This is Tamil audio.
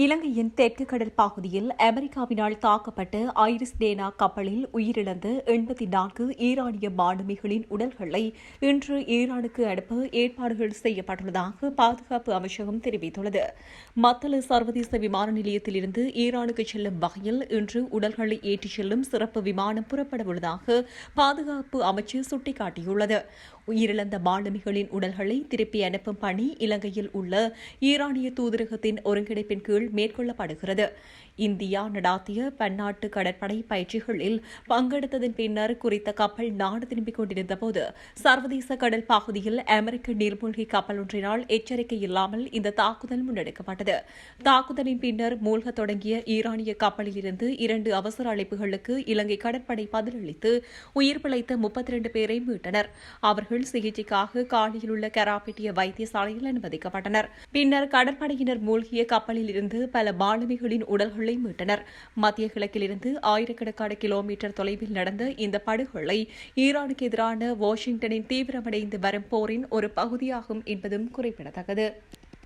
இலங்கையின் தெற்கு கடல் பகுதியில் அமெரிக்காவினால் தாக்கப்பட்ட ஐரிஸ் டேனா கப்பலில் உயிரிழந்த 84 ஈரானிய மாலுமிகளின் உடல்களை இன்று ஈரானுக்கு அனுப்ப ஏற்பாடுகள் செய்யப்பட்டுள்ளதாக பாதுகாப்பு அமைச்சகம் தெரிவித்துள்ளது. மத்தள சர்வதேச விமான நிலையத்திலிருந்து ஈரானுக்கு செல்லும் வகையில் இன்று உடல்களை ஏற்றிச் செல்லும் சிறப்பு விமானம் புறப்படவுள்ளதாக பாதுகாப்பு அமைச்சு சுட்டிக்காட்டியுள்ளது. உயிரிழந்த மாலுமிகளின் உடல்களை திருப்பி அனுப்பும் பணி இலங்கையில் உள்ள ஈரானிய தூதரகத்தின் ஒருங்கிணைப்பின் கீழ் மேற்கொள்ளப்படுகிறது. இந்தியா நடாத்திய பன்னாட்டு கடற்படை பயிற்சிகளில் பங்கெடுத்ததன் பின்னர் குறித்த கப்பல் நாடு திரும்பிக் கொண்டிருந்தபோது சர்வதேச கடல் பகுதியில் அமெரிக்க நீர்மூழ்கி கப்பல் ஒன்றினால் எச்சரிக்கை இல்லாமல் இந்த தாக்குதல் முன்னெடுக்கப்பட்டது. தாக்குதலின் பின்னர் மூழ்கத் தொடங்கிய ஈரானிய கப்பலில் இருந்து 2 அவசர அழைப்புகளுக்கு இலங்கை கடற்படை பதிலளித்து உயிர் பிழைத்த 32 பேரை மீட்டனர். அவர்கள் சிகிச்சைக்காக காலியில் உள்ள கராபிட்டிய வைத்தியசாலையில் அனுமதிக்கப்பட்டனர். பின்னர் கடற்படையினர் மூழ்கிய கப்பலில் இருந்து பல மாலுமிகளின் உடல்களை மீட்டனர். மத்திய கிழக்கிலிருந்து ஆயிரக்கணக்கான கிலோமீட்டர் தொலைவில் நடந்த இந்த படுகொலை ஈரானுக்கு எதிரான வாஷிங்டனின் தீவிரமடைந்து வரும் போரின் ஒரு பகுதியாகும் என்பதும் குறிப்பிடத்தக்கது.